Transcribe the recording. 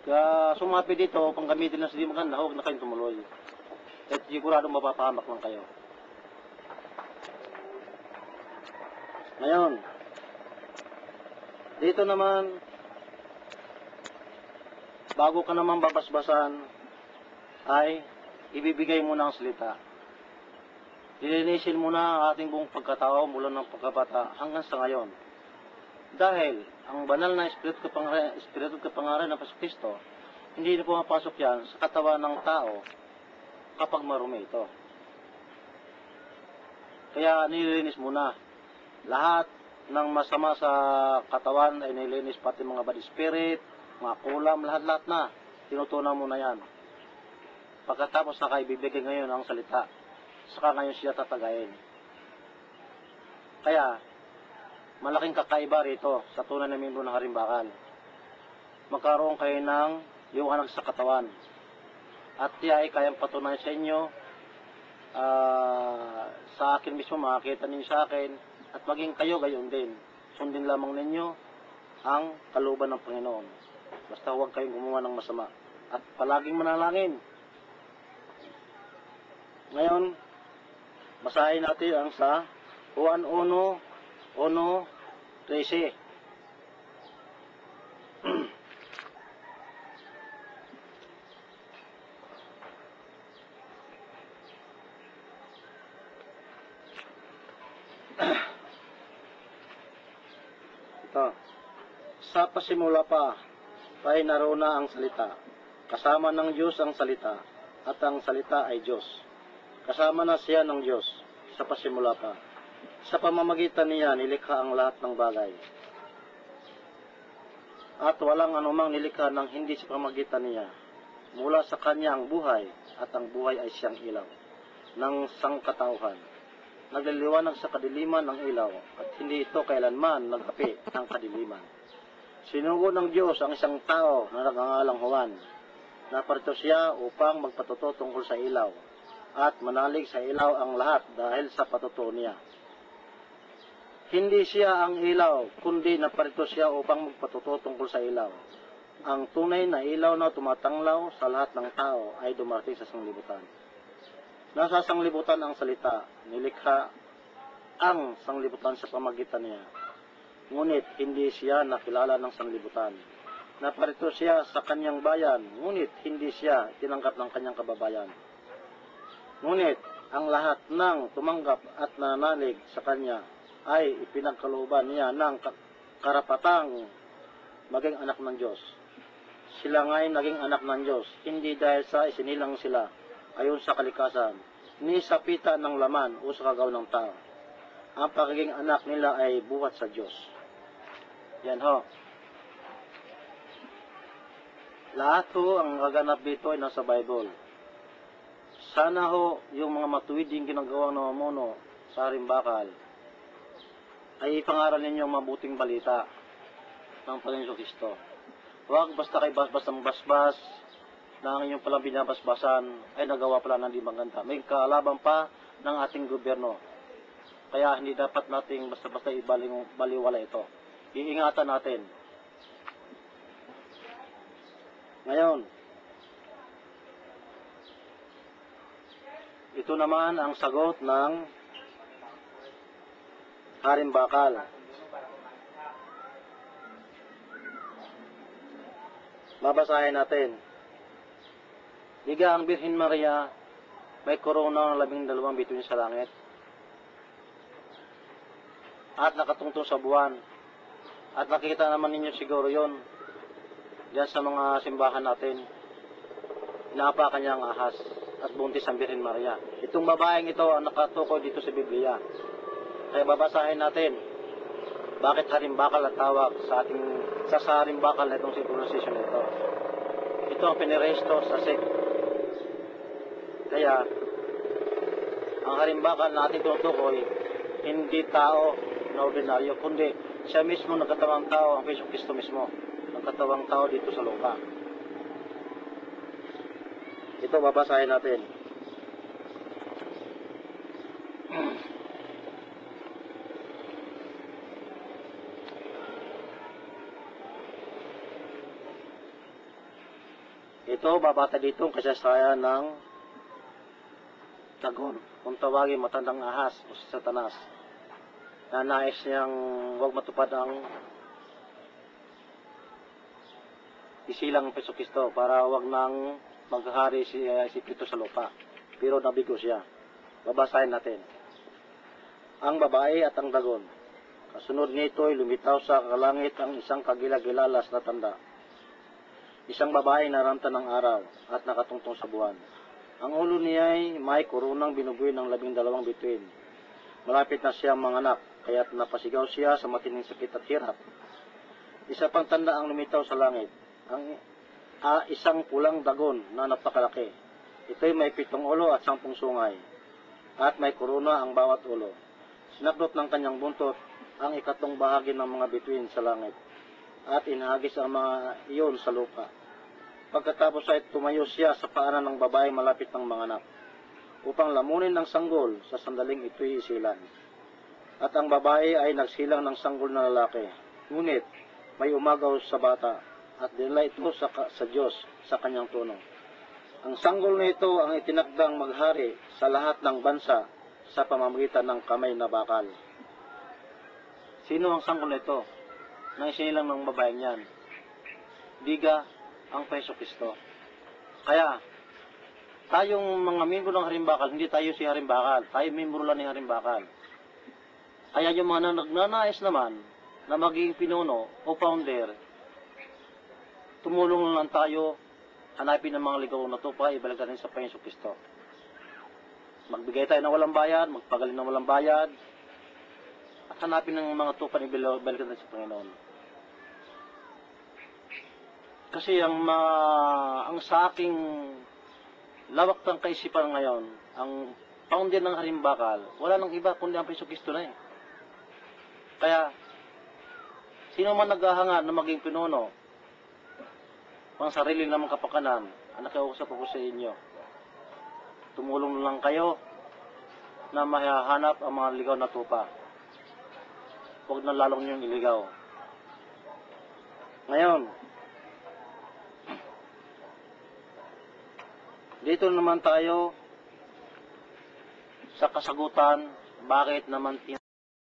Kaya sumapi dito, pang gamitin lang sa di maganda, huwag na kayong tumuloy. At sigurado mapapahamak lang kayo. Ngayon, dito naman, bago ka naman babasbasan, ay ibibigay mo na ang salita. Lilinisin mo na ang ating buong pagkatao mula ng pagkabata hanggang sa ngayon. Dahil ang banal na espiritu kapangyarihan ng Kristo, hindi na pumapasok yan sa katawan ng tao kapag marumi ito. Kaya nililinis mo na. Lahat ng masama sa katawan ay nililinis, pati mga bad spirit, mga kulam, lahat-lahat na. Tinutunan mo na yan. Pagkatapos saka ibibigay ngayon ang salita, saka ngayon siya tatagayin. Kaya, malaking kakaiba rito sa tunay na membro ng Harimbakan. Magkaroon kayo ng liwanag sa katawan. At tiya ay kayang patunayan sa inyo, sa akin mismo, makakita ninyo sa akin, at maging kayo gayon din. Sundin lamang ninyo ang kalooban ng Panginoon. Basta huwag kayong gumawa ng masama. At palaging manalangin. Ngayon, basahin natin ang sa Juan 1:13. Ito. Sa pasimula pa ay naroon na ang salita. Kasama ng Diyos ang salita, at ang salita ay Diyos. Kasama na siya ng Diyos sa pasimula pa. Sa pamamagitan niya nilikha ang lahat ng bagay. At walang anumang nilikha ng hindi sa pamamagitan niya. Mula sa kanya ang buhay, at ang buhay ay siyang ilaw ng sangkatauhan. Nagliliwanag sa kadiliman ng ilaw, at hindi ito kailanman nagapi ng kadiliman. Sinugo ng Diyos ang isang tao na nagngangalang Juan. Naparito siya upang magpatuto tungkol sa ilaw, at manalig sa ilaw ang lahat dahil sa patutuo niya. Hindi siya ang ilaw, kundi naparito siya upang magpatuto tungkol sa ilaw. Ang tunay na ilaw na tumatanglaw sa lahat ng tao ay dumarating sa sanglibutan. Nasa sanglibutan ang salita, nilikha ang sanglibutan sa pamagitan niya. Ngunit hindi siya nakilala ng sanglibutan. Naparito siya sa kanyang bayan, ngunit hindi siya tinanggap ng kanyang kababayan. Ngunit ang lahat ng tumanggap at nanalig sa kanya ay ipinagkalooban niya ng karapatang maging anak ng Diyos. Sila nga'y naging anak ng Diyos, hindi dahil sa isinilang sila ayon sa kalikasan, ni sa pita ng laman o sa kagaw ng tao. Ang pagiging anak nila ay buhat sa Diyos. Yan ho. Lahat ho ang gaganap dito ay nasa Bible. Sana ho yung mga matuwiding ginagawang namamuno sa Harimbakal ay ipangaral ninyo ang mabuting balita ng Panginoon Kristo. Huwag basta kay basbas na ang inyong palang binabasbasan ay nagawa pala ng di maganda. May kaalaban pa ng ating gobyerno. Kaya hindi dapat nating basta-basta ibaliwala ito. Iingatan natin. Ngayon, ito naman ang sagot ng Harimbakal. Babasahin natin. Diga ang Birhen Maria, may korona ng 12 bituin sa langit, at nakatungtong sa buwan. At nakikita naman ninyo siguro yon diyan sa mga simbahan natin. Inaapakan niya ang ahas at buntis ang Birhen Maria. Itong babaeng ito ang nakatukoy dito sa Biblia. Kaya babasahin natin bakit Harimbakal at tawag sa ating sa Harimbakal na itong synchronization ito. Ito ang piniresto sa sect. Kaya ang Harimbakal na ating tutukoy, hindi tao na ordinaryo, kundi siya mismo nagkatawang tao, ang Kristo mismo, nagkatawang tao dito sa lupa. Ito babasahin natin. Ito, babata dito ang kasaysayan ng Dagon, kung tawagin matandang ahas o si Satanas, na nais niyang huwag matupad ang isilang Jesucristo para huwag nang maghari si Kristo sa lupa. Pero nabigo siya. Babasahin natin. Ang babae at ang dagon. Kasunod nito'y lumitaw sa kalangit ang isang kagilagilalas na tanda. Isang babae naramta ng araw at nakatungtong sa buwan. Ang ulo niya ay may kurunang binubuin ng 12 bituin. Malapit na siyang manganak, kaya't napasigaw siya sa matinding sakit at hirap. Isa pang tanda ang lumitaw sa langit. Ang isang pulang dagon na napakalaki. Ito'y may 7 ulo at 10 sungay, at may korona ang bawat ulo. Sinaklot ng kanyang buntot ang 3 bahagi ng mga bituin sa langit, at inahagis ang mga iyon sa lupa. Pagkatapos ay tumayo siya sa paanan ng babae malapit ng manganak, upang lamunin ang sanggol sa sandaling ito'y isilan. At ang babae ay nagsilang ng sanggol na lalaki, ngunit may umagaw sa bata, at dinala ito sa Diyos sa kanyang trono. Ang sanggol na ito ang itinakdang maghari sa lahat ng bansa sa pamamagitan ng kamay na bakal. Sino ang sanggol na ito? Nang isinilang ng babaeng yan. Diga ang Jesucristo. Kaya, tayong mga membro ng Harimbakal, hindi tayo si Harimbakal. Tayo membro lang ng Harimbakal. Kaya yung mga nagnanais naman na maging pinuno o founder, tumulong lang tayo, hanapin ang mga ligaw na tupa, ibalik natin sa Jesucristo. Magbigay tayo ng walang bayad, magpagaling ng walang bayad, at hanapin ng mga tupa na ibalik natin sa Panginoon. Kasi ang sa aking lawak ng kaisipan ngayon, ang founder ng Harimbakal, wala nang iba kundi ang Jesucristo na eh. Kaya, sino man naghahanga na maging pinuno, pang sarili namang kapakanan, ang nakiusap ko sa inyo, tumulong lang kayo na mahahanap ang mga ligaw na tupa. Huwag na lalong niyong iligaw. Ngayon, dito naman tayo sa kasagutan, bakit naman